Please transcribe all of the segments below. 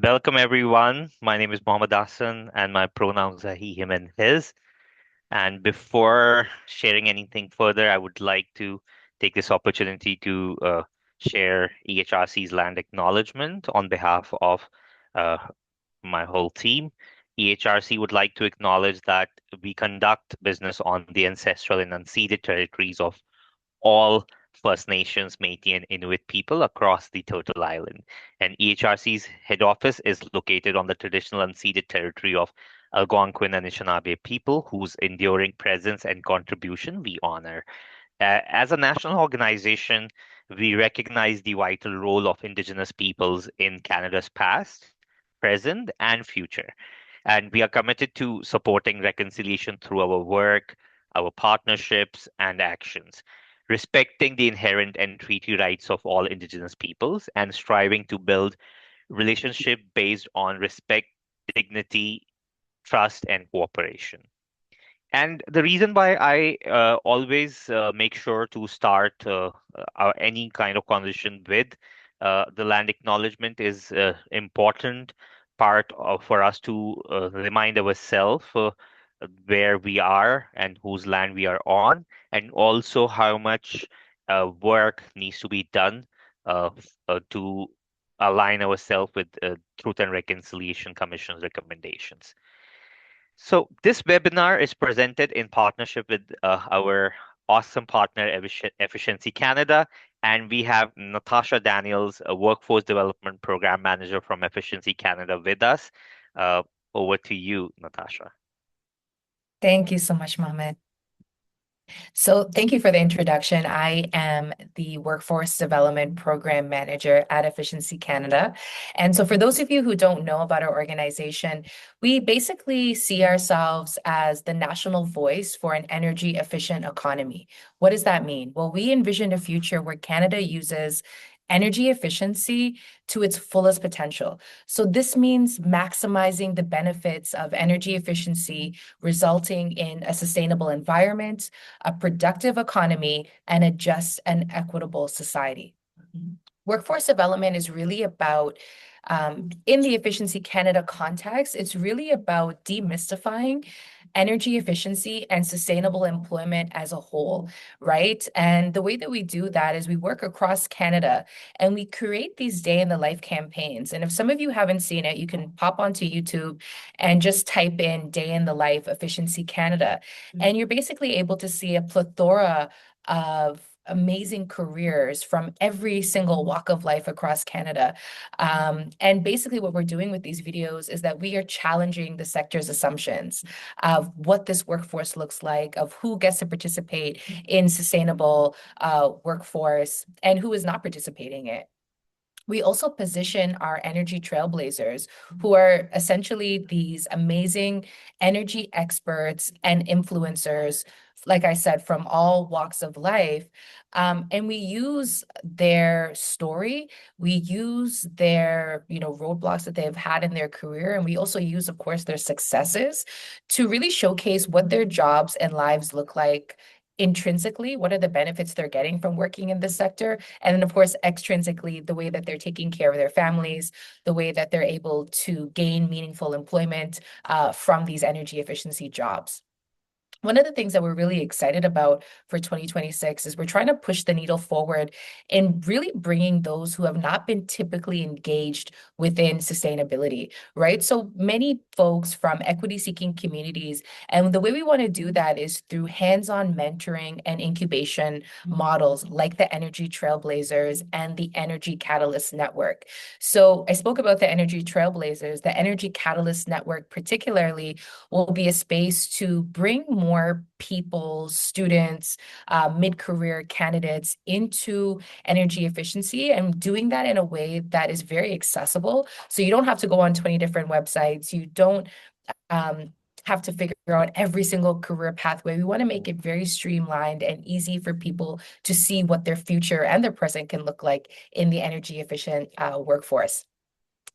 Welcome, everyone. My name is Mohammed Hassan, and my pronouns are he, him, and his. And before sharing anything further, I would like to take this opportunity to share EHRC's land acknowledgement on behalf of uh, my whole team. EHRC would like to acknowledge that we conduct business on the ancestral and unceded territories of all First Nations, Métis, and Inuit people across the Turtle Island. And EHRC's head office is located on the traditional unceded territory of Algonquin and Anishinaabe people, whose enduring presence and contribution we honor. As a national organization, we recognize the vital role of Indigenous peoples in Canada's past, present, and future. And we are committed to supporting reconciliation through our work, our partnerships, and actions, respecting the inherent and treaty rights of all Indigenous peoples, and striving to build relationship based on respect, dignity, trust, and cooperation. And the reason why I always make sure to start any kind of conversation with the land acknowledgement is important part of, for us to remind ourselves where we are and whose land we are on, and also how much work needs to be done to align ourselves with Truth and Reconciliation Commission's recommendations. So this webinar is presented in partnership with our awesome partner, Efficiency Canada, and we have Natasha Daniels, a Workforce Development Program Manager from Efficiency Canada with us. Uh, Over to you, Natasha. Thank you so much, Mohammed. So thank you for the introduction. I am the Workforce Development Program Manager at Efficiency Canada. And so for those of you who don't know about our organization, we basically see ourselves as the national voice for an energy efficient economy. What does that mean? Well, we envision a future where Canada uses energy efficiency to its fullest potential. So this means maximizing the benefits of energy efficiency, resulting in a sustainable environment, a productive economy, and a just and equitable society. Workforce development is really about, in the Efficiency Canada context, it's really about demystifying energy efficiency and sustainable employment as a whole, right? And the way that we do that is we work across Canada and we create these day in the life campaigns. And if some of you haven't seen it, you can pop onto YouTube and just type in day in the life Efficiency Canada. And you're basically able to see a plethora of amazing careers from every single walk of life across Canada. And basically what we're doing with these videos is that we are challenging the sector's assumptions of what this workforce looks like, of who gets to participate in sustainable workforce and who is not participating in it. We also position our energy trailblazers, who are essentially these amazing energy experts and influencers, like I said, from all walks of life. And we use their story, we use their, roadblocks that they've had in their career, and we also use, of course, their successes to really showcase what their jobs and lives look like intrinsically, what are the benefits they're getting from working in this sector, and then, of course, extrinsically, the way that they're taking care of their families, the way that they're able to gain meaningful employment from these energy efficiency jobs. One of the things that we're really excited about for 2026 is we're trying to push the needle forward in really bringing those who have not been typically engaged within sustainability, right? So many folks from equity-seeking communities, and the way we want to do that is through hands-on mentoring and incubation models like the Energy Trailblazers and the Energy Catalyst Network. So I spoke about the Energy Trailblazers. The Energy Catalyst Network particularly will be a space to bring more people, students, mid-career candidates into energy efficiency, and doing that in a way that is very accessible. So you don't have to go on 20 different websites. You don't have to figure out every single career pathway. We want to make it very streamlined and easy for people to see what their future and their present can look like in the energy efficient workforce.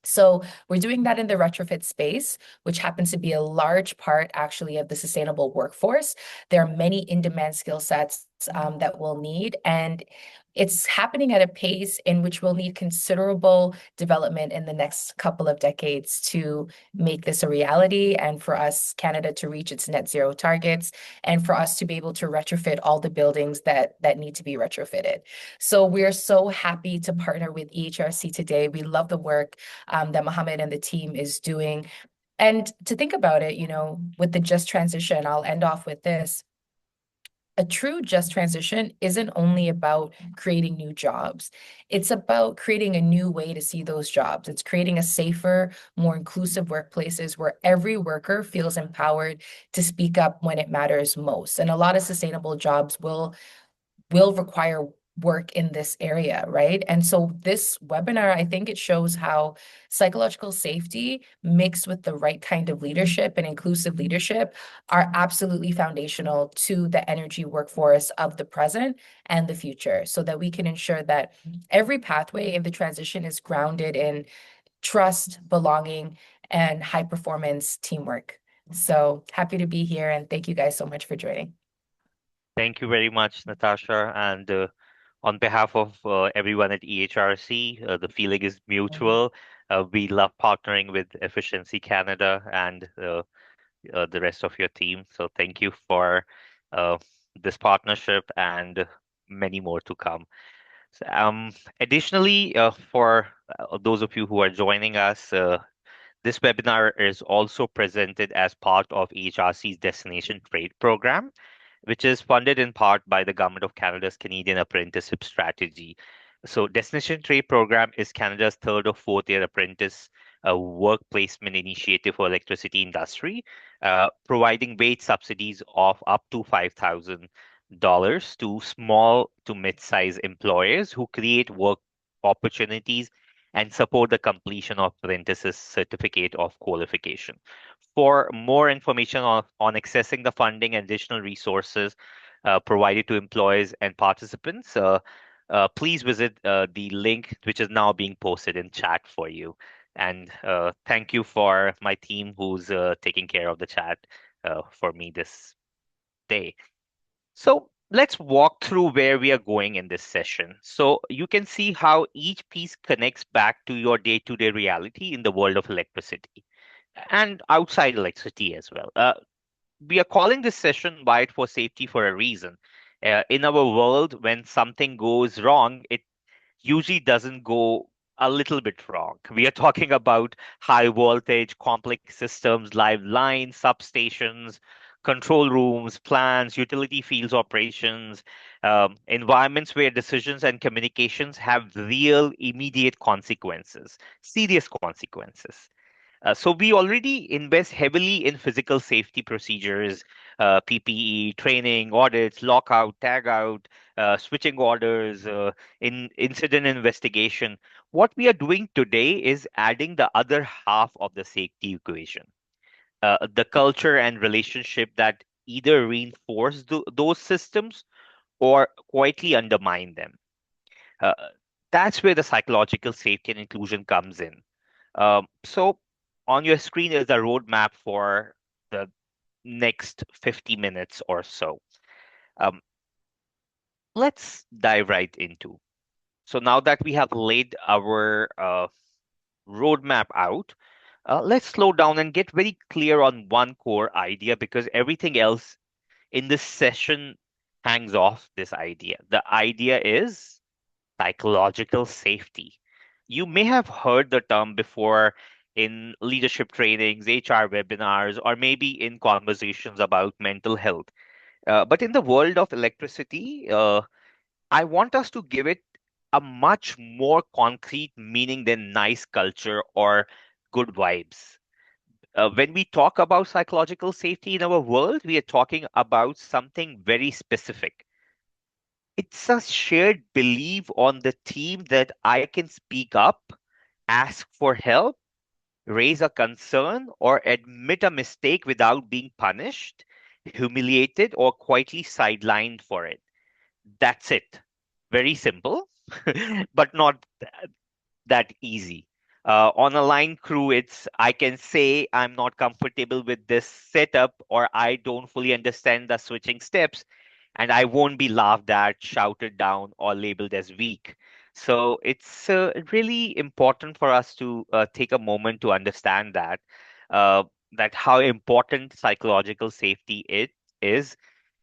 So we're doing that in the retrofit space, which happens to be a large part actually of the sustainable workforce. There are many in-demand skill sets that we'll need. And it's happening at a pace in which we'll need considerable development in the next couple of decades to make this a reality and for us, Canada, to reach its net zero targets and for us to be able to retrofit all the buildings that need to be retrofitted. So we're so happy to partner with EHRC today. We love the work that Mohammed and the team is doing. And to think about it, with the just transition, I'll end off with this. A true just transition isn't only about creating new jobs. It's about creating a new way to see those jobs. It's creating a safer, more inclusive workplaces where every worker feels empowered to speak up when it matters most. And a lot of sustainable jobs will require work in this area, right? And so this webinar, I think it shows how psychological safety mixed with the right kind of leadership and inclusive leadership are absolutely foundational to the energy workforce of the present and the future, so that we can ensure that every pathway in the transition is grounded in trust, belonging, and high performance teamwork. So happy to be here, and thank you guys so much for joining. Thank you very much, Natasha. And on behalf of everyone at EHRC, the feeling is mutual. We love partnering with Efficiency Canada and the rest of your team. So thank you for uh, this partnership and many more to come. So, additionally, for those of you who are joining us, this webinar is also presented as part of EHRC's Destination Trade Program, which is funded in part by the Government of Canada's Canadian Apprenticeship Strategy. So, Destination Trade Program is Canada's third or fourth year apprentice work placement initiative for electricity industry, providing wage subsidies of up to $5,000 to small to mid-sized employers who create work opportunities and support the completion of apprentice's certificate of qualification. For more information on accessing the funding and additional resources provided to employees and participants, please visit the link which is now being posted in chat for you. And thank you for my team who's taking care of the chat for me this day. So let's walk through where we are going in this session. So you can see how each piece connects back to your day-to-day reality in the world of electricity and outside electricity as well. We are calling this session Wired for Safety for a reason. In our world, when something goes wrong, it usually doesn't go a little bit wrong. We are talking about high voltage, complex systems, live lines, substations, control rooms, plants, utility fields operations, environments where decisions and communications have real immediate consequences, serious consequences. So we already invest heavily in physical safety procedures, PPE, training, audits, lockout, tagout, switching orders, in incident investigation. What we are doing today is adding the other half of the safety equation, the culture and relationship that either reinforce those systems or quietly undermine them. Uh, that's where the psychological safety and inclusion comes in. So on your screen is a roadmap for the next 50 minutes or so. Um, let's dive right into. So now that we have laid our roadmap out, let's slow down and get very clear on one core idea because everything else in this session hangs off this idea. The idea is psychological safety. You may have heard the term before in leadership trainings, HR webinars, or maybe in conversations about mental health. But in the world of electricity, I want us to give it a much more concrete meaning than nice culture or good vibes. When we talk about psychological safety in our world, we are talking about something very specific. It's a shared belief on the team that I can speak up, ask for help, raise a concern, or admit a mistake without being punished, humiliated, or quietly sidelined for it. That's it. Very simple, but not that easy. On a line crew, it's I can say I'm not comfortable with this setup or I don't fully understand the switching steps. and I won't be laughed at, shouted down, or labeled as weak. So it's really important for us to take a moment to understand uh, that how important psychological safety it is,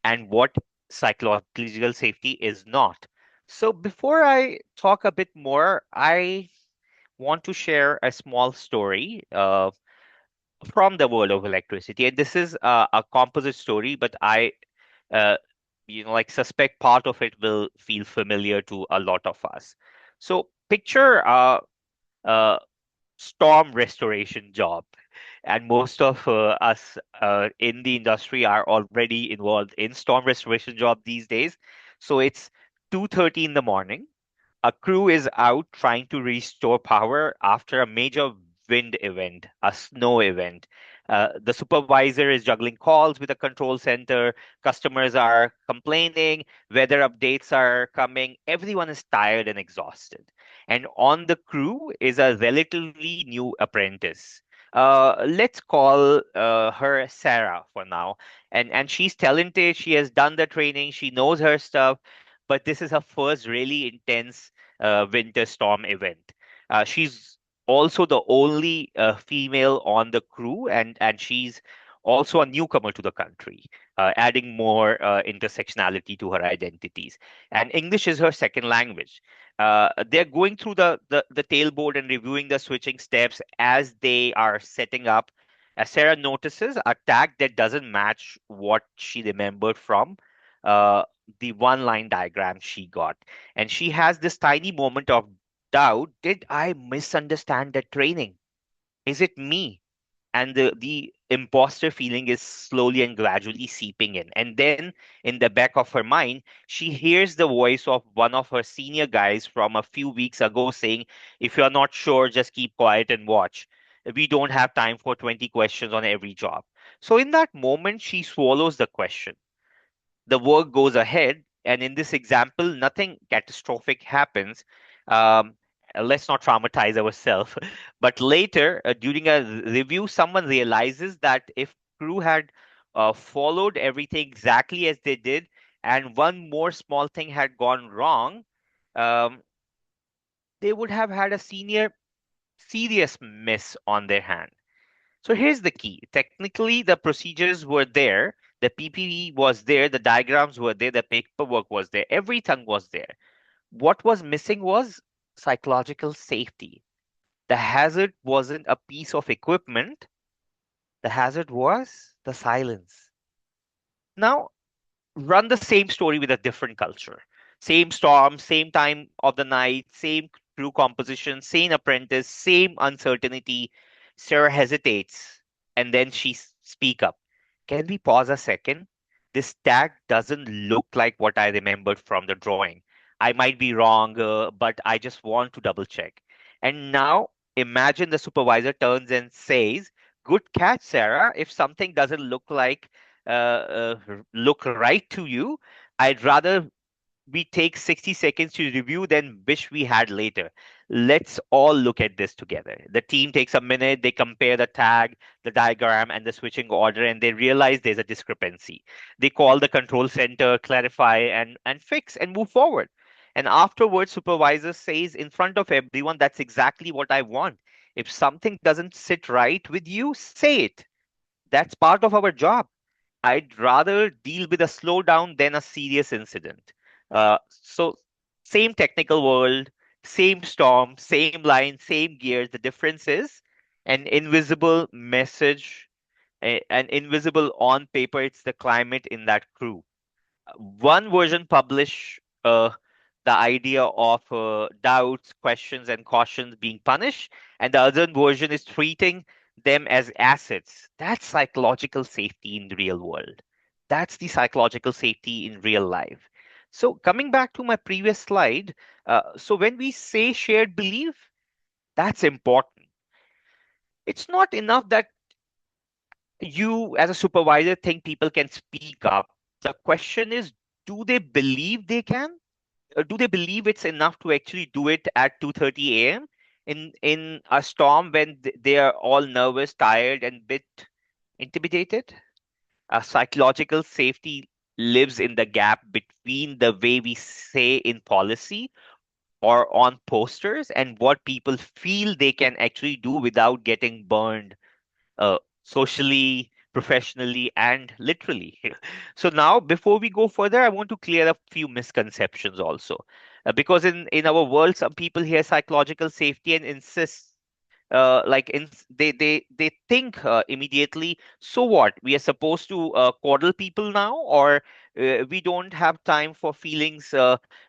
and what psychological safety is not. So before I talk a bit more, I want to share a small story from the world of electricity. And this is a composite story, but uh, like suspect part of it will feel familiar to a lot of us. So picture a storm restoration job, and most of us in the industry are already involved in storm restoration job these days. So it's 2:30 in the morning. A crew is out trying to restore power after a major wind event, a snow event. The supervisor is juggling calls with the control center. Customers are complaining. Weather updates are coming. Everyone is tired and exhausted. And on the crew is a relatively new apprentice. Let's call her Sarah for now. And she's talented. She has done the training. She knows her stuff, but this is her first really intense winter storm event. She's also the only female on the crew, and she's also a newcomer to the country, adding more intersectionality to her identities. And English is her second language. They're going through the tailboard and reviewing the switching steps as they are setting up. As Sarah notices a tag that doesn't match what she remembered from uh, the one line diagram she got. And she has this tiny moment of doubt. Did I misunderstand the training? Is it me? And the imposter feeling is slowly and gradually seeping in. And then in the back of her mind, she hears the voice of one of her senior guys from a few weeks ago saying, if you're not sure, just keep quiet and watch. We don't have time for 20 questions on every job. So in that moment, she swallows the question. The work goes ahead, and in this example, nothing catastrophic happens. Um, let's not traumatize ourselves. But later, during a review, someone realizes that if crew had followed everything exactly as they did, and one more small thing had gone wrong, um, they would have had a senior serious miss on their hand. So here's the key. Technically, the procedures were there, the PPE was there, the diagrams were there, the paperwork was there, everything was there. What was missing was psychological safety. The hazard wasn't a piece of equipment, the hazard was the silence. Now, run the same story with a different culture. Same storm, same time of the night, same crew composition, same apprentice, same uncertainty. Sarah hesitates and then speak up. Can we pause a second? This tag doesn't look like what I remembered from the drawing. I might be wrong, but I just want to double check. And now imagine the supervisor turns and says, good catch, Sarah. If something doesn't look right to you, I'd rather we take 60 seconds to review than wish we had later. Let's all look at this together. The team takes a minute, they compare the tag, the diagram, and the switching order, and they realize there's a discrepancy. They call the control center, clarify, and fix and move forward. And afterwards, supervisor says in front of everyone, that's exactly what I want. If something doesn't sit right with you, say it. That's part of our job. I'd rather deal with a slowdown than a serious incident. So, same technical world, same storm, same line, same gears. The difference is an invisible message, an invisible on paper. It's the climate in that crew. One version publish the idea of doubts, questions, and cautions being punished, and the other version is treating them as assets. That's psychological safety in the real world. That's the psychological safety in real life. So coming back to my previous slide, so when we say shared belief, that's important. It's not enough that you as a supervisor think people can speak up. The question is, do they believe they can? Do they believe it's enough to actually do it at 2:30 a.m. in a storm when they are all nervous, tired, and bit intimidated? Psychological safety. lives in the gap between the way we say in policy or on posters and what people feel they can actually do without getting burned socially, professionally, and literally. So now, before we go further, I want to clear up few misconceptions also, because in our world, some people hear psychological safety and insist they think immediately, so what, we are supposed to coddle people now, or we don't have time for feelings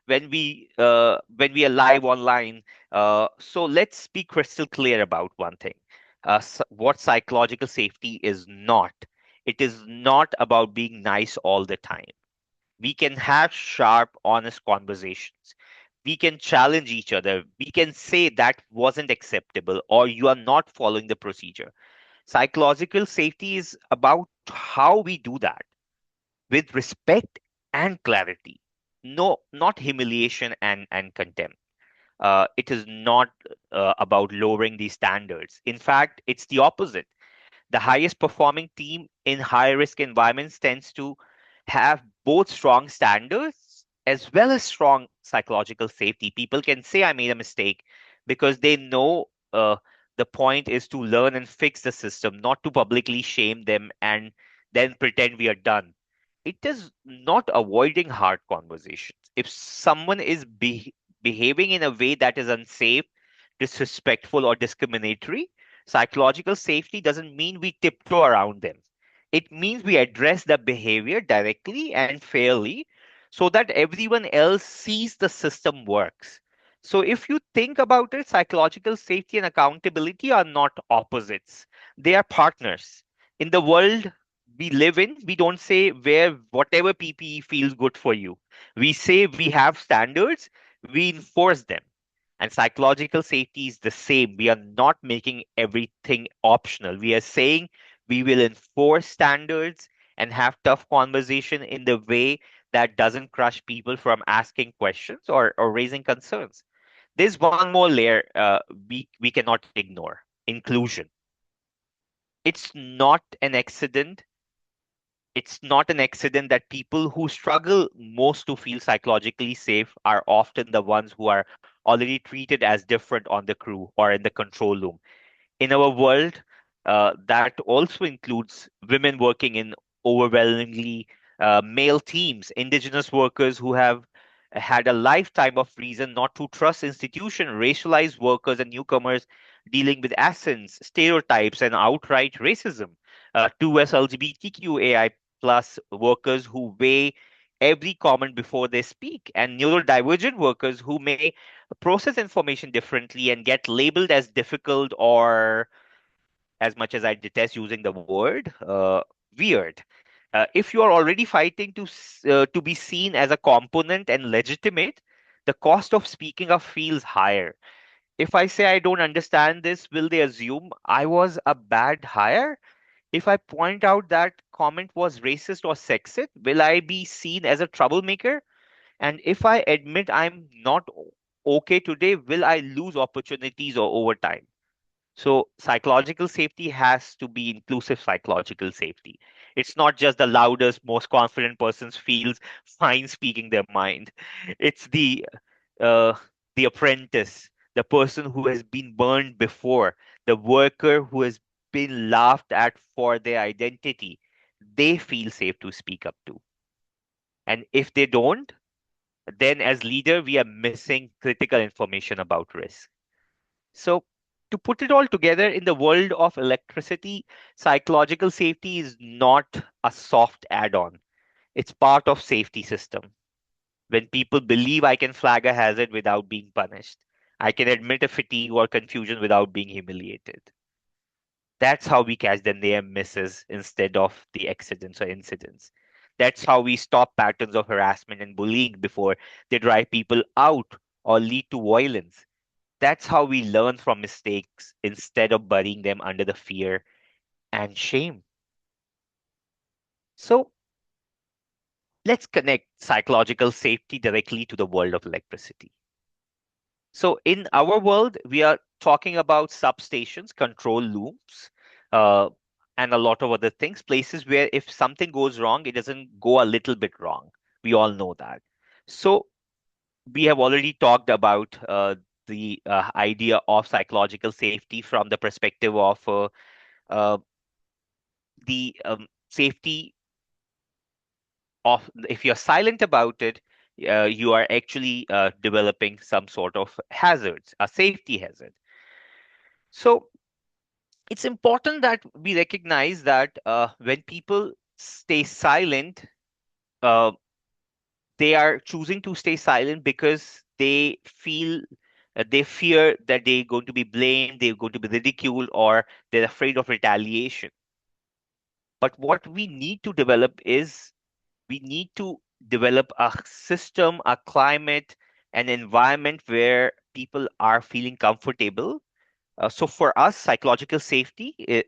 when we are live online. So let's be crystal clear about one thing. What psychological safety is not. It is not about being nice all the time. We can have sharp, honest conversations. We can challenge each other. We can say that wasn't acceptable or you are not following the procedure. Psychological safety is about how we do that with respect and clarity. No, not humiliation and contempt. It is not about lowering these standards. In fact, it's the opposite. The highest performing team in high risk environments tends to have both strong standards as well as strong psychological safety. People can say, I made a mistake, because they know the point is to learn and fix the system, not to publicly shame them and then pretend we are done. It is not avoiding hard conversations. If someone is behaving in a way that is unsafe, disrespectful, or discriminatory, psychological safety doesn't mean we tiptoe around them. It means we address the behavior directly and fairly so that everyone else sees the system works. So, if you think about it, psychological safety and accountability are not opposites, they are partners. In the world we live in, we don't say wear whatever PPE feels good for you. We say we have standards, we enforce them. And psychological safety is the same. We are not making everything optional. We are saying we will enforce standards and have tough conversation in the way that doesn't crush people from asking questions or raising concerns. There's one more layer we cannot ignore: inclusion. It's not an accident. It's not an accident that people who struggle most to feel psychologically safe are often the ones who are already treated as different on the crew or in the control room. In our world, that also includes women working in overwhelmingly male teams, indigenous workers who have had a lifetime of reason not to trust institution, racialized workers and newcomers dealing with accents, stereotypes, and outright racism. Two as LGBTQAI plus workers who weigh every comment before they speak, and neurodivergent workers who may process information differently and get labeled as difficult or, as much as I detest using the word, weird. If you are already fighting to be seen as a component and legitimate, the cost of speaking up feels higher. If I say I don't understand this, will they assume I was a bad hire? If I point out that comment was racist or sexist, will I be seen as a troublemaker? And if I admit I'm not okay today, will I lose opportunities or overtime? So psychological safety has to be inclusive psychological safety. It's not just the loudest, most confident person feels fine speaking their mind. It's uh, the apprentice, the person who has been burned before, the worker who has been laughed at for their identity. They feel safe to speak up to. And if they don't, then as leader, we are missing critical information about risk. So, to put it all together, in the world of electricity, psychological safety is not a soft add-on. It's part of safety system. When people believe I can flag a hazard without being punished, I can admit a fatigue or confusion without being humiliated. That's how we catch the near misses instead of the accidents or incidents. That's how we stop patterns of harassment and bullying before they drive people out or lead to violence. That's how we learn from mistakes instead of burying them under the fear and shame. So let's connect psychological safety directly to the world of electricity. So in our world, we are talking about substations, control loops, uh, and a lot of other things, places where if something goes wrong, it doesn't go a little bit wrong. We all know that. So we have already talked about the idea of psychological safety from the perspective of uh, the safety of, if you're silent about it, you are actually developing some sort of hazards, a safety hazard. So it's important that we recognize that when people stay silent, uh, they are choosing to stay silent because they fear that they're going to be blamed, they're going to be ridiculed, or they're afraid of retaliation. But what we need to develop is we need to develop a system, a climate, an environment where people are feeling comfortable. So for us, psychological safety,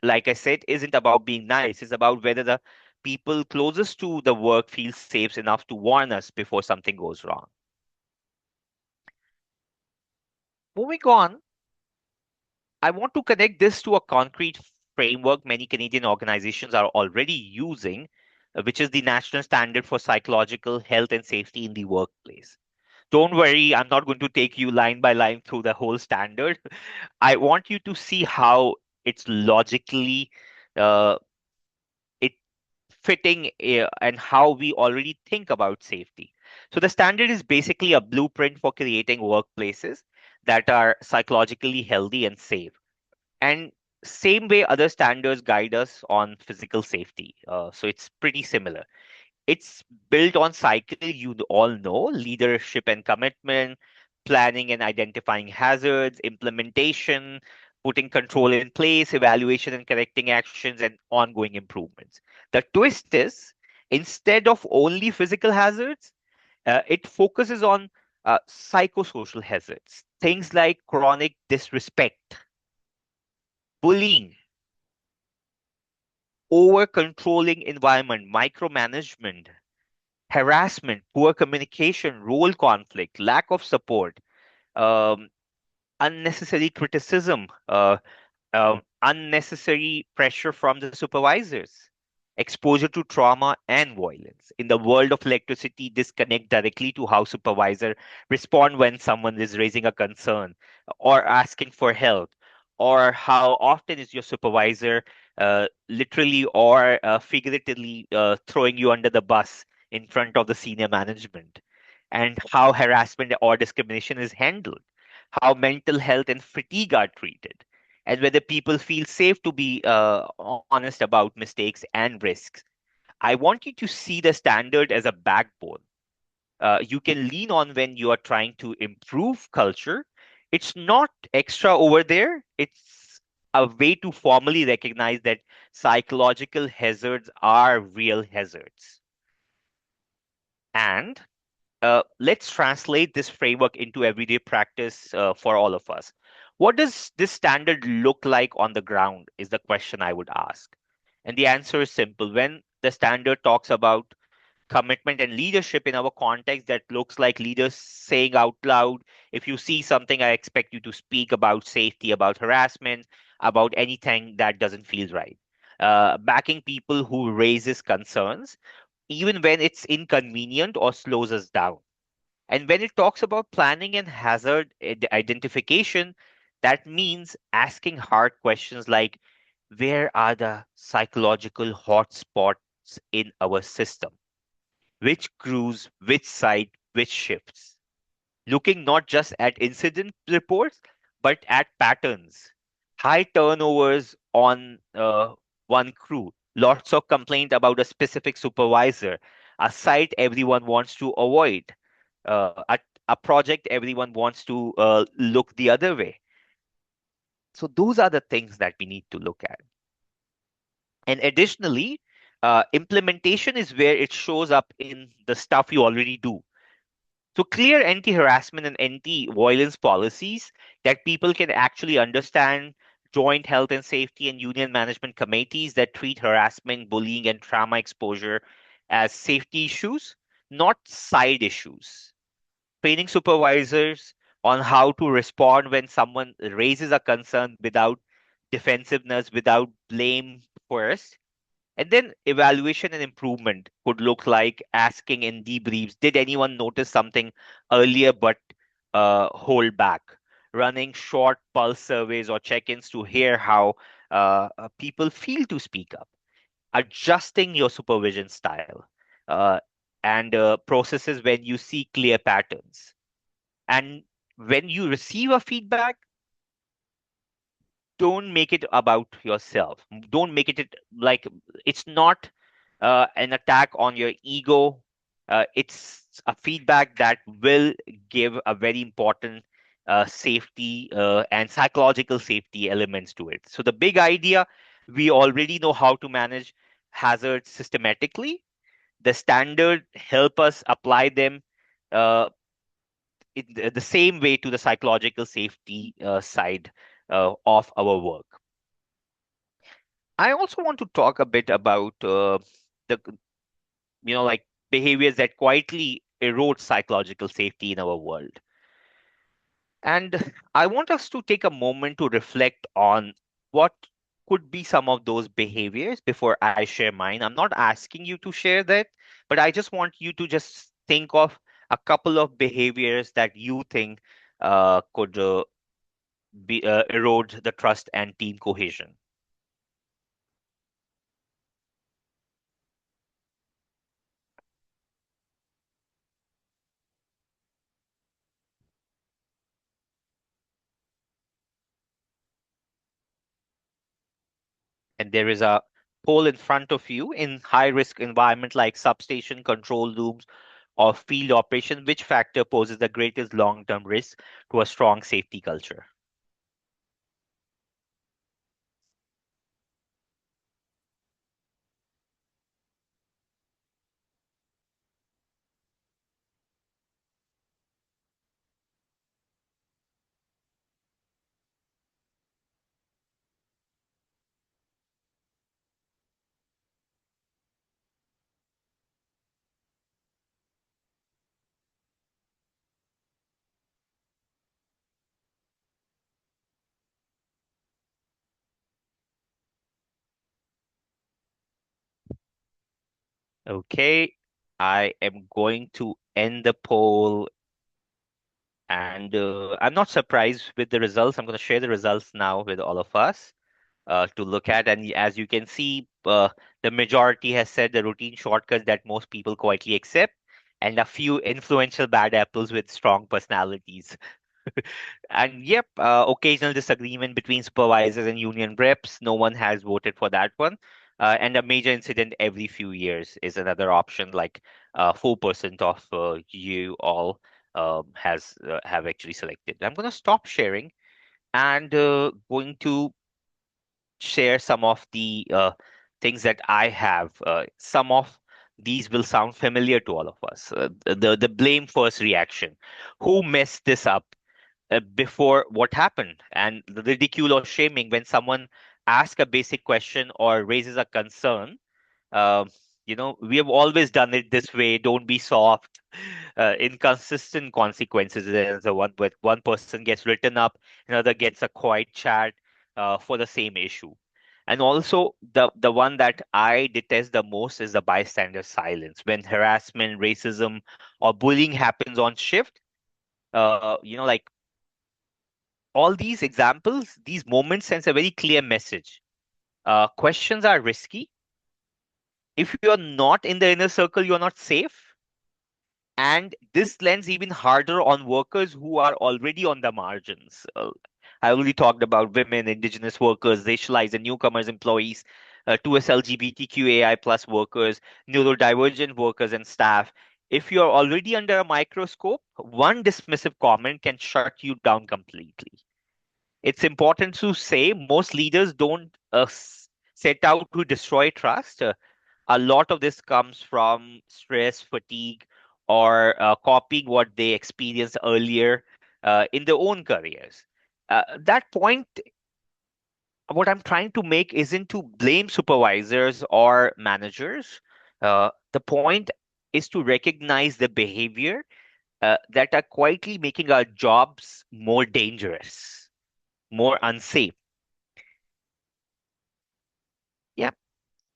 like I said, isn't about being nice. It's about whether the people closest to the work feel safe enough to warn us before something goes wrong. Moving on, I want to connect this to a concrete framework many Canadian organizations are already using, which is the National Standard for Psychological Health and Safety in the Workplace. Don't worry, I'm not going to take you line by line through the whole standard. I want you to see how it's logically uh, it fitting and how we already think about safety. So the standard is basically a blueprint for creating workplaces that are psychologically healthy and safe. And same way other standards guide us on physical safety. So it's pretty similar. It's built on cycle you all know: leadership and commitment, planning and identifying hazards, implementation, putting control in place, evaluation and correcting actions, and ongoing improvements. The twist is, instead of only physical hazards, it focuses on psychosocial hazards, things like chronic disrespect, bullying, over controlling environment, micromanagement, harassment, poor communication, role conflict, lack of support, um, unnecessary criticism, unnecessary pressure from the supervisors, exposure to trauma and violence. In the world of electricity, this connect directly to how supervisor respond when someone is raising a concern or asking for help, or how often is your supervisor literally or figuratively throwing you under the bus in front of the senior management, and how harassment or discrimination is handled, how mental health and fatigue are treated, and whether people feel safe to be honest about mistakes and risks. I want you to see the standard as a backbone you can lean on when you are trying to improve culture. It's not extra over there, it's a way to formally recognize that psychological hazards are real hazards. And let's translate this framework into everyday practice for all of us. What does this standard look like on the ground? Is the question I would ask. And the answer is simple. When the standard talks about commitment and leadership in our context, that looks like leaders saying out loud, if you see something, I expect you to speak about safety, about harassment, about anything that doesn't feel right. Backing people who raises concerns, even when it's inconvenient or slows us down. And when it talks about planning and hazard identification, that means asking hard questions like, where are the psychological hotspots in our system? Which crews, which site, which shifts? Looking not just at incident reports, but at patterns. High turnovers on one crew, lots of complaint about a specific supervisor, a site everyone wants to avoid, a project everyone wants to look the other way. So those are the things that we need to look at. And additionally, implementation is where it shows up in the stuff you already do. So clear anti-harassment and anti-violence policies that people can actually understand, joint health and safety and union management committees that treat harassment, bullying, and trauma exposure as safety issues, not side issues. Training supervisors on how to respond when someone raises a concern without defensiveness without blame first. And then evaluation and improvement could look like asking in debriefs, did anyone notice something earlier but hold back? Running short pulse surveys or check-ins to hear how people feel to speak up. Adjusting your supervision style and processes when you see clear patterns. And when you receive a feedback, don't make it about yourself. Don't make it like it's not an attack on your ego. It's a feedback that will give a very important safety and psychological safety elements to it. So the big idea, we already know how to manage hazards systematically. The standard help us apply them uh, in the same way to the psychological safety side of our work. I also want to talk a bit about the like behaviors that quietly erode psychological safety in our world. And I want us to take a moment to reflect on what could be some of those behaviors before I share mine. I'm not asking you to share that, but I just want you to just think of a couple of behaviors that you think could be erode the trust and team cohesion. And there is a pole in front of you in high risk environment like substation control rooms or field operation, which factor poses the greatest long term risk to a strong safety culture? Okay, I am going to end the poll, and I'm not surprised with the results. I'm going to share the results now with all of us to look at. And as you can see, the majority has said the routine shortcuts that most people quietly accept, and a few influential bad apples with strong personalities. And yep, occasional disagreement between supervisors and union reps. No one has voted for that one. And a major incident every few years is another option. Like 4% of you all has have actually selected. I'm going to stop sharing and going to share some of the things that I have. Some of these will sound familiar to all of us. The blame first reaction. Who messed this up? Before what happened, and the ridicule or shaming when someone asks a basic question or raises a concern. uh, we have always done it this way, don't be soft. Inconsistent consequences. There's the one with one person gets written up, another gets a quiet chat for the same issue. And also the one that I detest the most is the bystander silence when harassment, racism, or bullying happens on shift. Like all these examples, these moments sends a very clear message. Questions are risky. If you're not in the inner circle, you're not safe. And this lands even harder on workers who are already on the margins. I already talked about women, indigenous workers, racialized and newcomers employees, 2S LGBTQAI plus workers, neurodivergent workers and staff. If you're already under a microscope, one dismissive comment can shut you down completely. It's important to say most leaders don't set out to destroy trust. A lot of this comes from stress, fatigue, or copying what they experienced earlier in their own careers. That point, what I'm trying to make isn't to blame supervisors or managers. The point is to recognize the behavior that are quietly making our jobs more dangerous, more unsafe.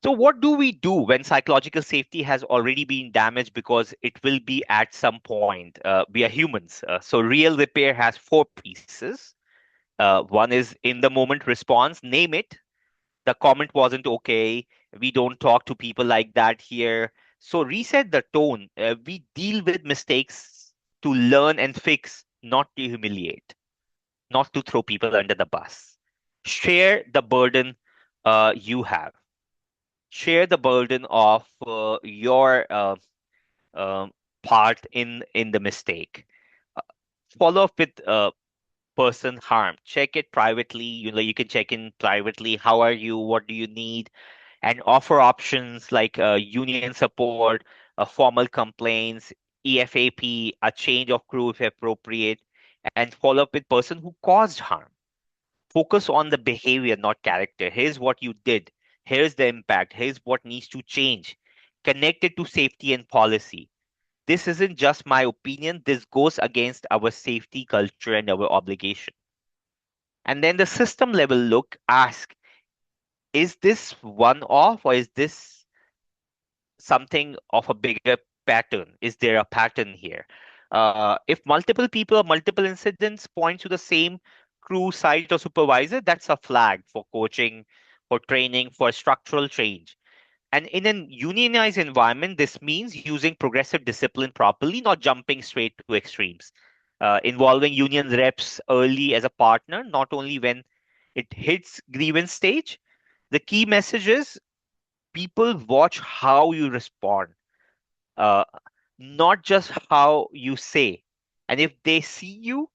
So, what do we do when psychological safety has already been damaged because it will be at some point? We are humans. So, real repair has four pieces. One is in the moment response, name it. The comment wasn't okay. We don't talk to people like that here. So, reset the tone. We deal with mistakes to learn and fix, not to humiliate, not to throw people under the bus. Share the burden you have. Share the burden of your part in the mistake. Uh, Follow up with person harm. Check it privately. You can check in privately. How are you? What do you need? And offer options like union support, formal complaints, EFAP, a change of crew if appropriate, and follow up with person who caused harm. Focus on the behavior, not character. Here's what you did. Here's the impact. Here's what needs to change. Connect it to safety and policy. This isn't just my opinion. This goes against our safety culture and our obligation. And then the system level look, ask, is this one off or is this something of a bigger pattern? Is there a pattern here? If multiple people or multiple incidents point to the same crew, site, or supervisor, that's a flag for coaching, for training, for structural change. And in an unionized environment, this means using progressive discipline properly, not jumping straight to extremes. Involving union reps early as a partner, not only when it hits grievance stage. The key message is people watch how you respond, uh, not just how you say. And if they see you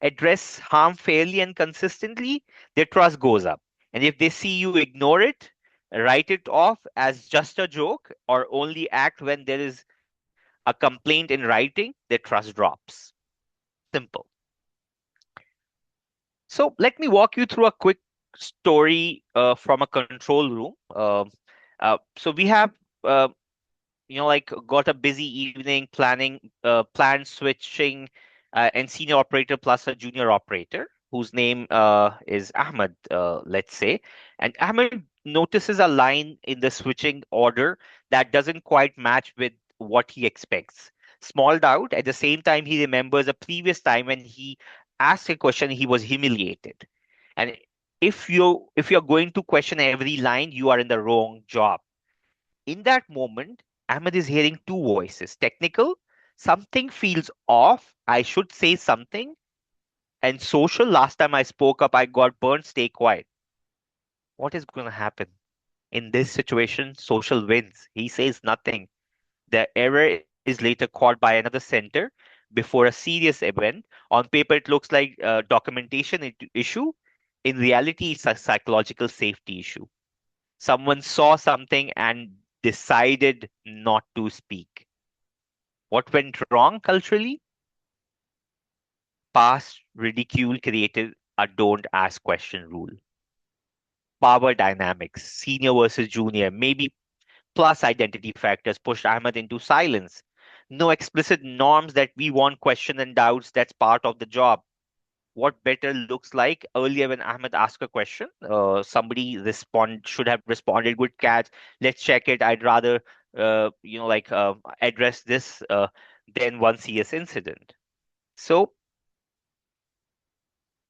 address harm fairly and consistently, their trust goes up. And if they see you ignore it, write it off as just a joke, or only act when there is a complaint in writing, their trust drops. Simple. So let me walk you through a quick story from a control room. So we have uh, like got a busy evening planning, plan switching, and senior operator plus a junior operator whose name is Ahmed, let's say. And Ahmed notices a line in the switching order that doesn't quite match with what he expects. Small doubt. At the same time, he remembers a previous time when he asked a question, he was humiliated. And if you're going to question every line, you are in the wrong job. In that moment, Ahmed is hearing two voices technical, something feels off, I should say something, and social, last time I spoke up, I got burned, stay quiet. What is going to happen? In this situation, social wins. He says nothing. The error is later caught by another center before a serious event. On paper, it looks like a documentation issue. In reality, it's a psychological safety issue. Someone saw something and decided not to speak. What went wrong culturally? Past ridicule created a don't ask question rule. Power dynamics, senior versus junior, maybe plus identity factors pushed Ahmed into silence. No explicit norms that we want question and doubts, that's part of the job. What better looks like earlier when Ahmed asked a question, somebody respond should have responded, good catch, let's check it. I'd rather address this than one CS incident. So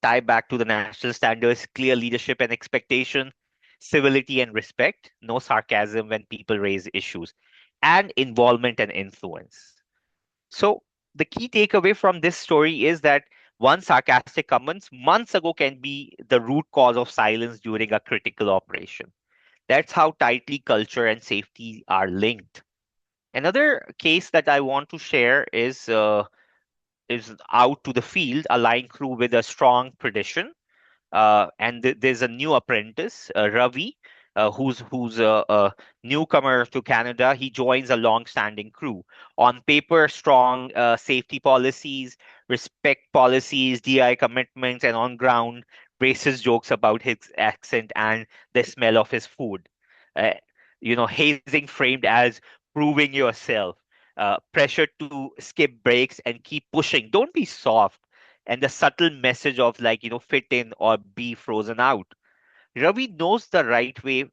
tie back to the national standards, clear leadership and expectation, civility and respect, no sarcasm when people raise issues, and involvement and influence. So the key takeaway from this story is that one sarcastic comment months ago can be the root cause of silence during a critical operation. That's how tightly culture and safety are linked. Another case that I want to share is out to the field, a line crew with a strong tradition, and there's a new apprentice, Ravi, who's a newcomer to Canada. He joins a long-standing crew. On paper, strong safety policies, respect policies, DI commitments, and on ground, racist jokes about his accent and the smell of his food. Uh, hazing framed as proving yourself. Pressure to skip breaks and keep pushing. Don't be soft, and the subtle message of fit in or be frozen out. Ravi knows the right way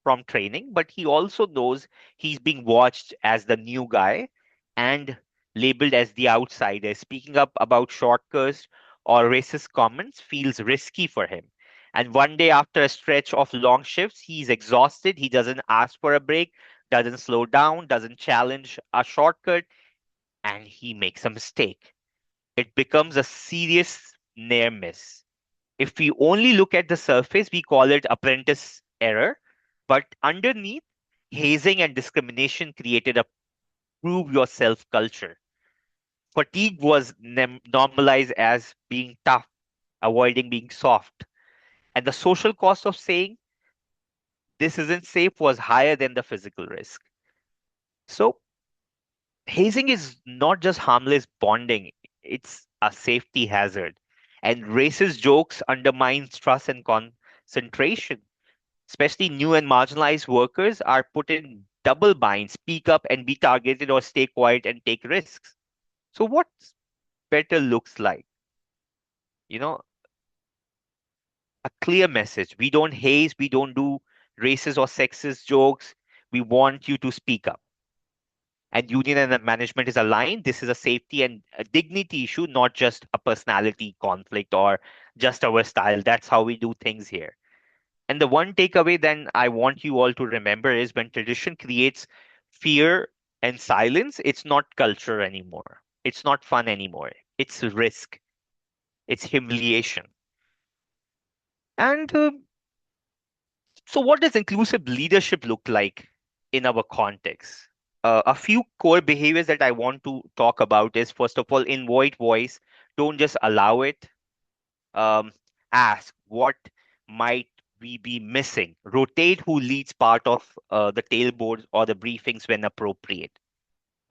from training, but he also knows he's being watched as the new guy and labeled as the outsider. Speaking up about shortcuts or racist comments feels risky for him. And one day, after a stretch of long shifts, he's exhausted. He doesn't ask for a break, doesn't slow down, doesn't challenge a shortcut, and he makes a mistake. It becomes a serious near miss. If we only look at the surface, we call it apprentice error. But underneath, hazing and discrimination created a prove yourself culture. Fatigue was normalized as being tough, avoiding being soft. And the social cost of saying this isn't safe was higher than the physical risk. So, hazing is not just harmless bonding, it's a safety hazard. And racist jokes undermine trust and concentration. Especially new and marginalized workers are put in double bind, speak up and be targeted, or stay quiet and take risks. So, what better looks like? You know, a clear message. We don't haze, we don't do racist or sexist jokes. We want you to speak up. And union and the management is aligned. This is a safety and a dignity issue, not just a personality conflict or just our style. That's how we do things here. And the one takeaway then I want you all to remember is when tradition creates fear and silence, it's not culture anymore. It's not fun anymore. It's risk. It's humiliation. And so, what does inclusive leadership look like in our context? A few core behaviors that I want to talk about is first of all, invite voice. Don't just allow it. Um, Ask what might we be missing. Rotate who leads part of the tailboards or the briefings when appropriate.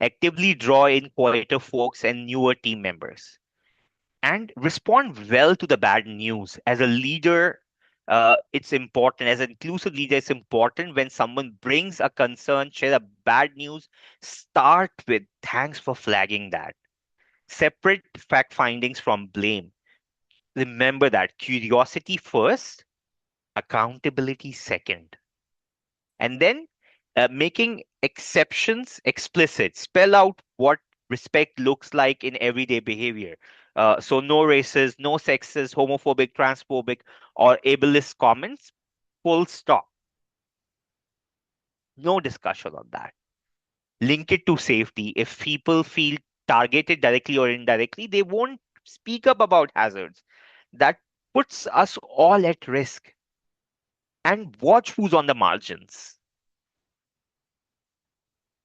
Actively draw in quieter folks and newer team members and respond well to the bad news. As a leader, it's important. As an inclusive leader, it's important when someone brings a concern, share a bad news, start with thanks for flagging that. Separate fact findings from blame. Remember that curiosity first, accountability second. And then making exceptions explicit. Spell out what respect looks like in everyday behavior. So no racist, no sexist, homophobic, transphobic, or ableist comments. Full stop. No discussion on that. Link it to safety. If people feel targeted directly or indirectly, they won't speak up about hazards. That puts us all at risk. And watch who's on the margins.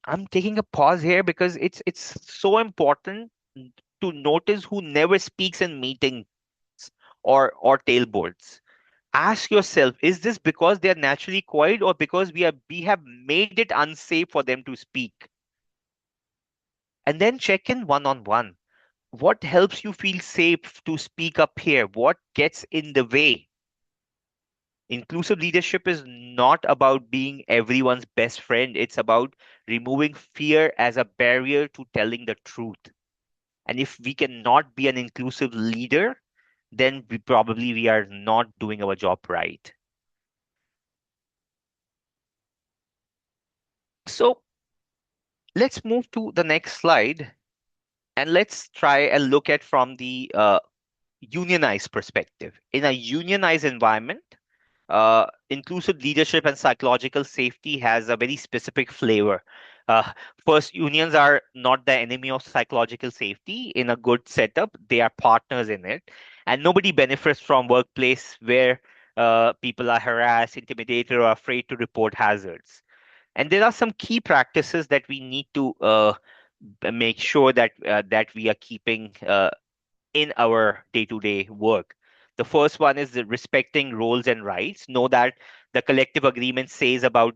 I'm taking a pause here because it's so important to notice who never speaks in meetings or tailboards. Ask yourself, is this because they are naturally quiet or because we have made it unsafe for them to speak? And then check in one on one. What helps you feel safe to speak up here? What gets in the way? Inclusive leadership is not about being everyone's best friend. It's about removing fear as a barrier to telling the truth. And if we cannot be an inclusive leader, then we are not doing our job right. So let's move to the next slide and let's try and look at from the unionized perspective. In a unionized environment, inclusive leadership and psychological safety has a very specific flavor. Uh, First, unions are not the enemy of psychological safety. In a good setup, they are partners in it, and nobody benefits from workplace where people are harassed, intimidated, or afraid to report hazards. And there are some key practices that we need to make sure that we are keeping in our day-to-day work. The first one is the respecting roles and rights. Know that the collective agreement says about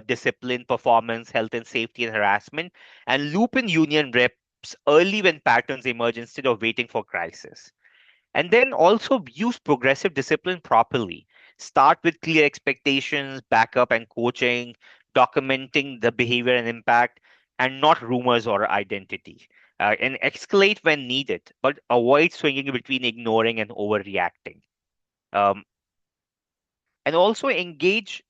discipline, performance, health and safety, and harassment, and loop in union reps early when patterns emerge instead of waiting for crisis. And then also use progressive discipline properly. Start with clear expectations, backup and coaching, documenting the behavior and impact, and not rumors or identity. And escalate when needed, but avoid swinging between ignoring and overreacting. Um, and also engage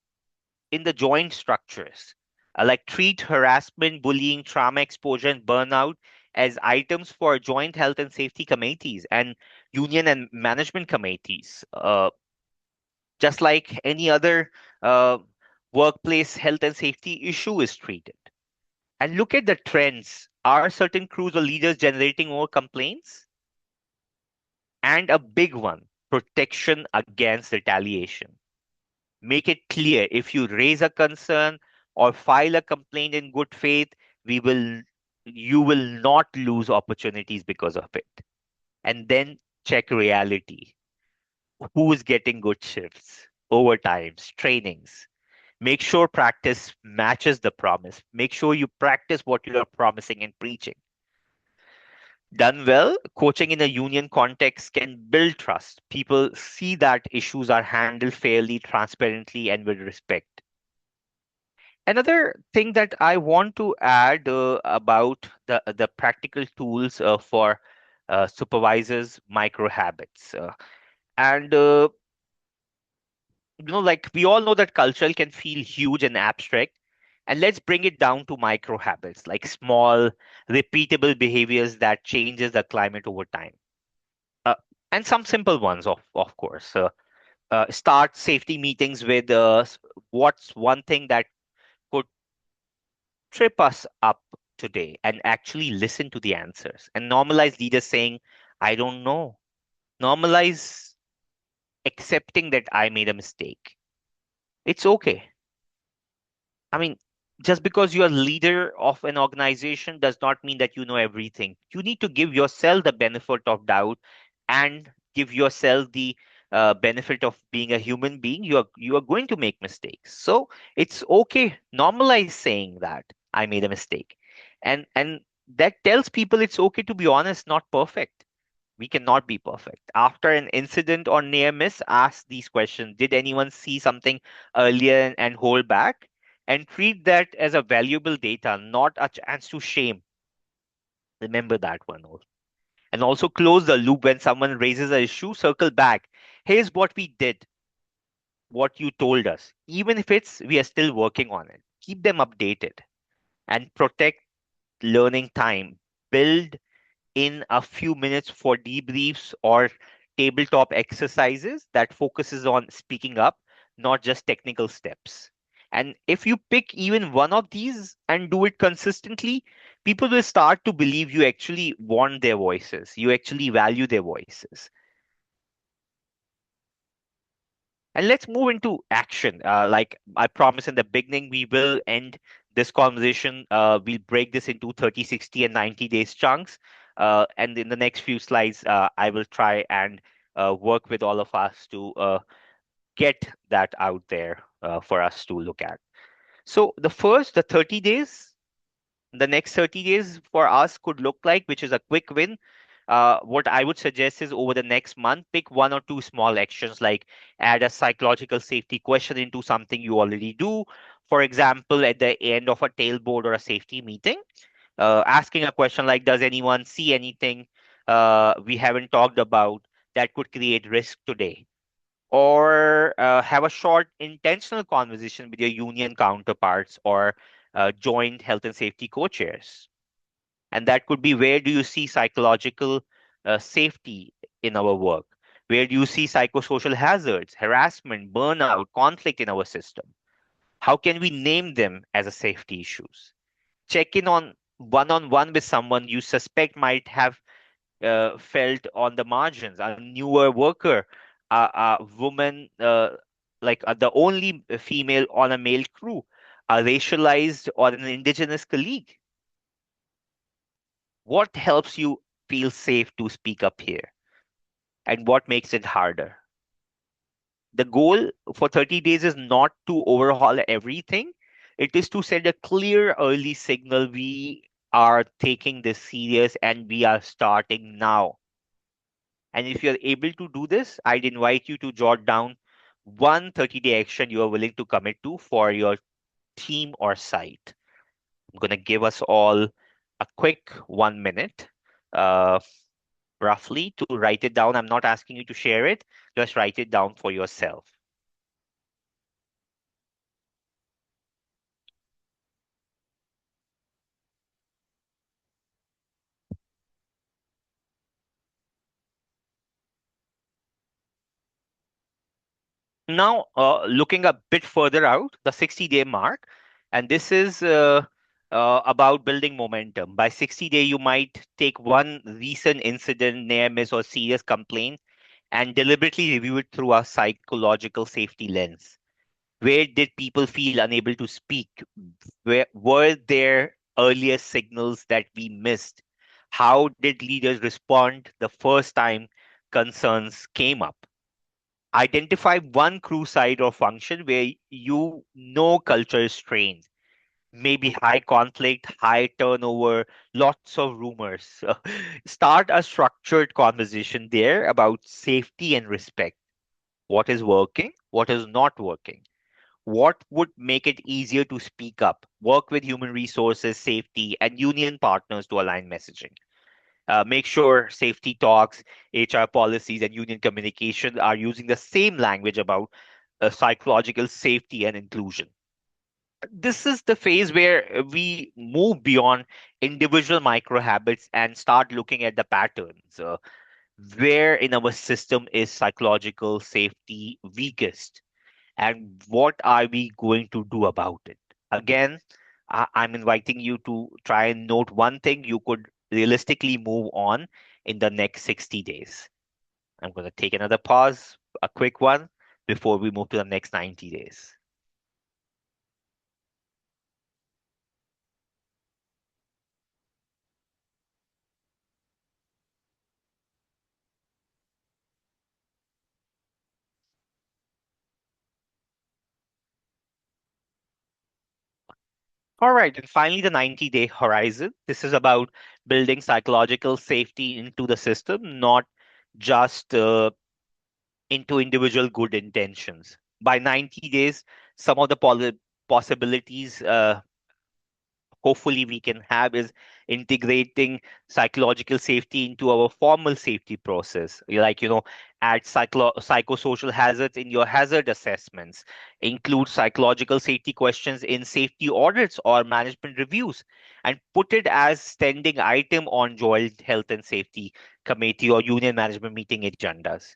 in the joint structures, like treat harassment, bullying, trauma exposure, and burnout as items for joint health and safety committees and union and management committees, just like any other uh, workplace health and safety issue is treated. And look at the trends. Are certain crews or leaders generating more complaints? And a big one, protection against retaliation. Make it clear if you raise a concern or file a complaint in good faith, we will you will not lose opportunities because of it. And then check reality. Who is getting good shifts, overtimes, trainings? Make sure practice matches the promise. Make sure you practice what you are promising and preaching. Done well, coaching in a union context can build trust. People see that issues are handled fairly, transparently, and with respect. Another thing that I want to add about the practical tools for supervisors' micro habits, and like we all know that cultural can feel huge and abstract, and let's bring it down to micro habits, like small, repeatable behaviors that changes the climate over time. Uh, and some simple ones, of course. Start safety meetings with what's one thing that could trip us up today, and actually listen to the answers and normalize leaders saying, I don't know. Normalize accepting that I made a mistake. It's okay. I mean, just because you're a leader of an organization does not mean that you know everything. You need to give yourself the benefit of doubt and give yourself the benefit of being a human being. You are going to make mistakes, so it's okay. Normalize saying that I made a mistake, and that tells people it's okay to be honest, not perfect. We cannot be perfect. After an incident or near miss, ask these questions. Did anyone see something earlier and hold back? And treat that as a valuable data, not a chance to shame. Remember that one also. And also close the loop when someone raises an issue, circle back. Here's what we did, what you told us. Even if it's we are still working on it. Keep them updated and protect learning time. Build in a few minutes for debriefs or tabletop exercises that focuses on speaking up, not just technical steps. And if you pick even one of these and do it consistently, people will start to believe you actually want their voices, you actually value their voices. And let's move into action. Like I promised in the beginning, we will end this conversation. We'll break this into 30, 60, and 90 days chunks. And in the next few slides, I will try and work with all of us to get that out there for us to look at. So the 30 days, the next 30 days for us could look like, which is a quick win. What I would suggest is over the next month, pick one or two small actions like add a psychological safety question into something you already do. For example, at the end of a tailboard or a safety meeting, asking a question like, does anyone see anything we haven't talked about that could create risk today? Or have a short intentional conversation with your union counterparts or joint health and safety co-chairs. And that could be, where do you see psychological safety in our work? Where do you see psychosocial hazards, harassment, burnout, conflict in our system? How can we name them as a safety issues? Check in on one-on-one with someone you suspect might have felt on the margins, a newer worker, a woman, the only female on a male crew, a racialized or an indigenous colleague. What helps you feel safe to speak up here, and what makes it harder? The goal for 30 days is not to overhaul everything. It is to send a clear early signal: we are taking this serious and we are starting now. And if you're able to do this, I'd invite you to jot down one 30-day action you are willing to commit to for your team or site. I'm going to give us all a quick 1 minute, uh, roughly, to write it down. I'm not asking you to share it, just write it down for yourself. Now, looking a bit further out, the 60-day mark, and this is about building momentum. By 60-day, you might take one recent incident, near miss, or serious complaint and deliberately review it through a psychological safety lens. Where did people feel unable to speak? Where were there earlier signals that we missed? How did leaders respond the first time concerns came up? Identify one crew side or function where you know culture is strained. Maybe high conflict, high turnover, lots of rumors. Start a structured conversation there about safety and respect. What is working? What is not working? What would make it easier to speak up? Work with human resources, safety, and union partners to align messaging. Make sure safety talks, HR policies, and union communication are using the same language about psychological safety and inclusion. This is the phase where we move beyond individual micro habits and start looking at the patterns. Where in our system is psychological safety weakest? And what are we going to do about it? Again, I'm inviting you to try and note one thing you could realistically move on in the next 60 days. I'm going to take another pause, a quick one, before we move to the next 90 days. All right, and finally, the 90-day horizon. This is about building psychological safety into the system, not just into individual good intentions. By 90 days, some of the possibilities hopefully we can have is integrating psychological safety into our formal safety process. Like, add psychosocial hazards in your hazard assessments, include psychological safety questions in safety audits or management reviews, and put it as standing item on joint health and safety committee or union management meeting agendas.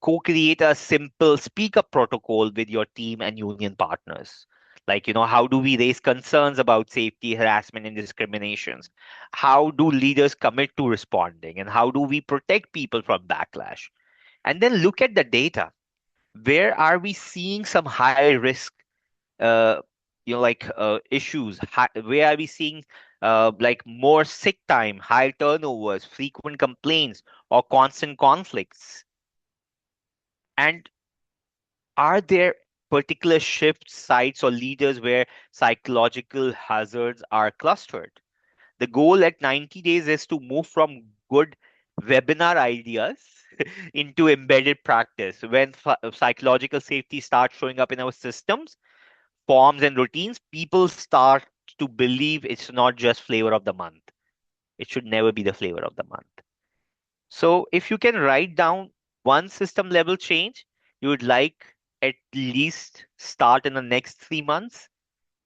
Co-create a simple speak up protocol with your team and union partners. Like, how do we raise concerns about safety, harassment, and discriminations? How do leaders commit to responding? And how do we protect people from backlash? And then look at the data. Where are we seeing some high risk, uh, issues? Where are we seeing like more sick time, high turnovers, frequent complaints, or constant conflicts? And are there particular shifts, sites, or leaders where psychological hazards are clustered? The goal at 90 days is to move from good webinar ideas into embedded practice. When psychological safety starts showing up in our systems, forms, and routines, people start to believe it's not just flavor of the month. It should never be the flavor of the month. So if you can write down one system level change you would like at least start in the next 3 months,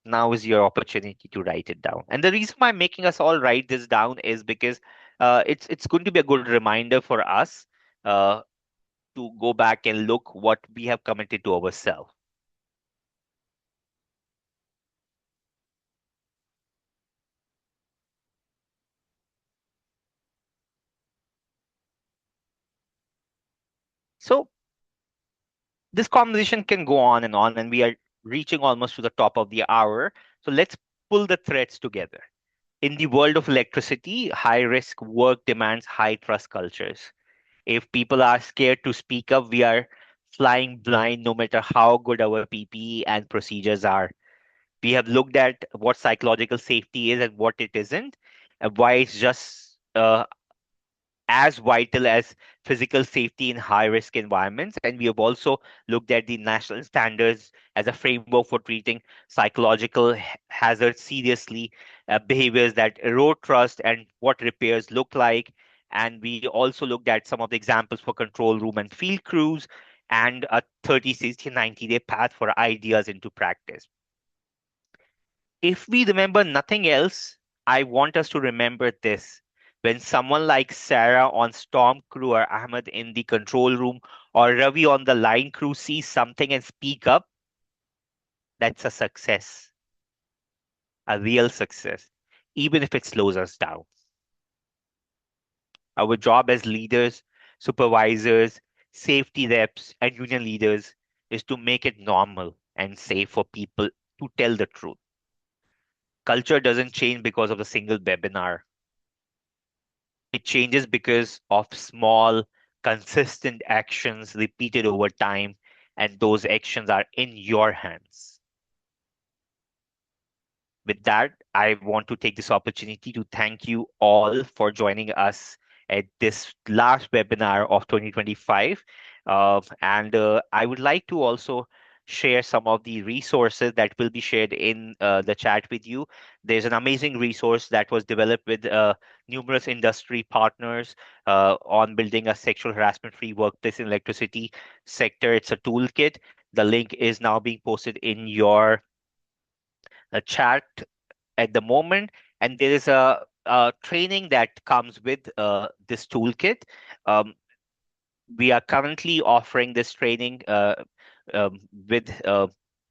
now is your opportunity to write it down. And the reason why I'm making us all write this down is because it's going to be a good reminder for us uh, to go back and look what we have committed to ourselves. So this conversation can go on, and we are reaching almost to the top of the hour. So let's pull the threads together. In the world of electricity, high risk work demands high trust cultures. If people are scared to speak up, we are flying blind no matter how good our PPE and procedures are. We have looked at what psychological safety is and what it isn't, and why it's just as vital as physical safety in high risk environments. And we have also looked at the national standards as a framework for treating psychological hazards seriously, behaviors that erode trust, and what repairs look like. And we also looked at some of the examples for control room and field crews and a 30, 60, 90-day path for ideas into practice. If we remember nothing else, I want us to remember this. When someone like Sarah on Storm Crew or Ahmed in the control room or Ravi on the line crew sees something and speak up, that's a success, a real success, even if it slows us down. Our job as leaders, supervisors, safety reps, and union leaders is to make it normal and safe for people to tell the truth. Culture doesn't change because of a single webinar. It changes because of small, consistent actions repeated over time, and those actions are in your hands. With that, I want to take this opportunity to thank you all for joining us at this last webinar of 2025. And I would like to also share some of the resources that will be shared in the chat with you. There's an amazing resource that was developed with numerous industry partners on building a sexual harassment free workplace in electricity sector. It's a toolkit. The link is now being posted in your chat at the moment, and there is a training that comes with this toolkit. Um, we are currently offering this training with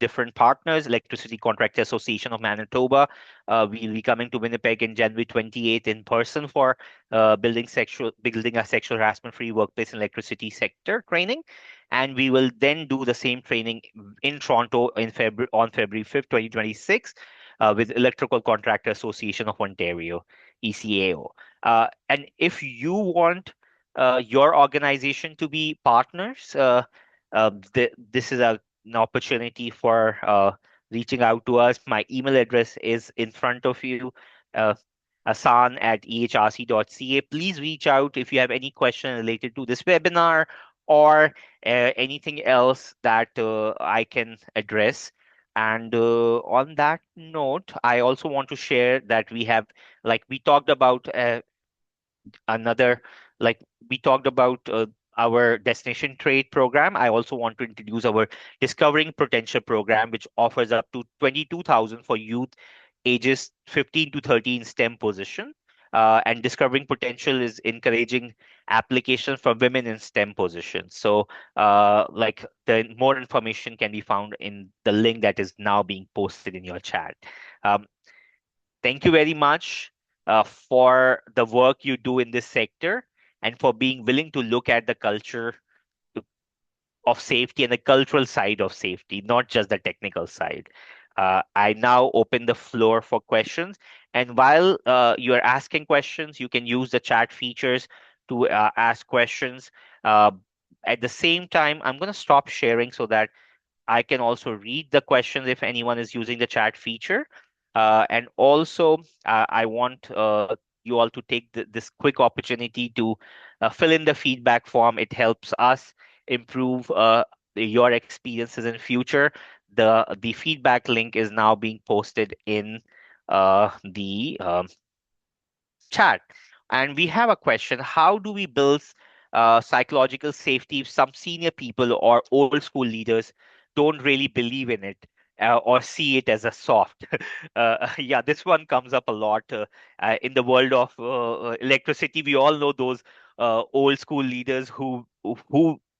different partners. Electricity Contractor Association of Manitoba will be coming to Winnipeg in January 28th in person for building a sexual harassment free workplace in electricity sector training, and we will then do the same training in Toronto in February on February 5th, 2026. With Electrical Contractor Association of Ontario, ECAO. And if you want your organization to be partners, this is an opportunity for reaching out to us. My email address is in front of you, uh, asan at ehrc.ca. Please reach out if you have any question related to this webinar or anything else that I can address. And on that note, I also want to share that we have, like we talked about another like we talked about our destination trade program. I also want to introduce our discovering potential program, which offers up to 22,000 for youth ages 15 to 30 in STEM position. And discovering potential is encouraging application for women in STEM positions. So like the more information can be found in the link that is now being posted in your chat. um, Thank you very much for the work you do in this sector and for being willing to look at the culture of safety and the cultural side of safety, not just the technical side. I now open the floor for questions. And while you are asking questions, you can use the chat features to ask questions. Uh, at the same time, I'm going to stop sharing so that I can also read the questions if anyone is using the chat feature. And also, I want you all to take this quick opportunity to fill in the feedback form. It helps us improve your experiences in future. The feedback link is now being posted in the chat. And we have a question. How do we build psychological safety if some senior people or old school leaders don't really believe in it or see it as a soft? Yeah, this one comes up a lot in the world of electricity. We all know those old school leaders who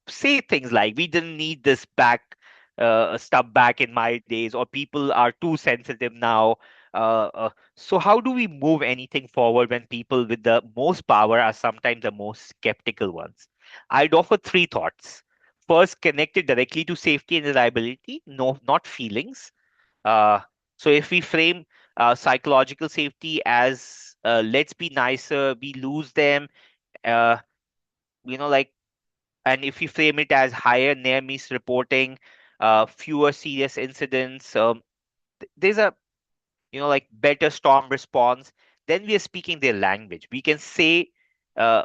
say things like, "We didn't need this stuff back in my days," or "People are too sensitive now." So how do we move anything forward when people with the most power are sometimes the most skeptical ones? I'd offer three thoughts. First, connected directly to safety and reliability, no, not feelings. Uh, so if we frame psychological safety as let's be nicer, we lose them, uh, like, and if we frame it as higher near miss reporting, fewer serious incidents, there's a like better storm response, then we are speaking their language. We can say uh,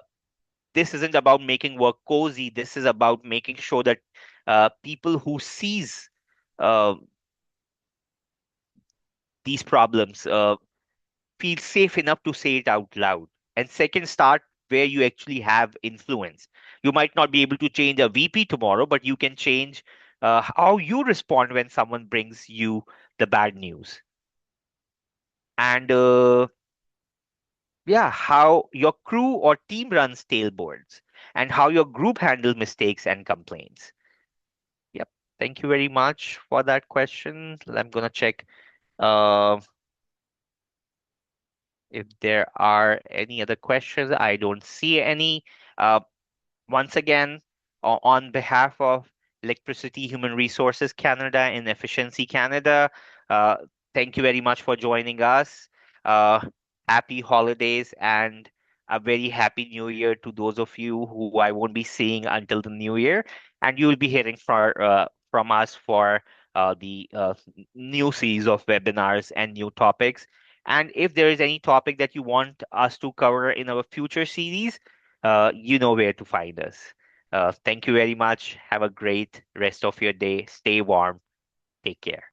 this isn't about making work cozy. This is about making sure that people who sees uh, these problems feel safe enough to say it out loud. And second, start where you actually have influence. You might not be able to change a VP tomorrow, but you can change how you respond when someone brings you the bad news. And yeah, how your crew or team runs tailboards. and how your group handle mistakes and complaints. Yep. Thank you very much for that question. I'm gonna check uh, if there are any other questions. I don't see any. Uh, Once again, on behalf of Electricity Human Resources Canada and Efficiency Canada, uh, thank you very much for joining us. Uh, Happy holidays and a very happy new year to those of you who I won't be seeing until the new year. And you will be hearing from us for the new series of webinars and new topics. And if there is any topic that you want us to cover in our future series, you know where to find us. Thank you very much. Have a great rest of your day. Stay warm. Take care.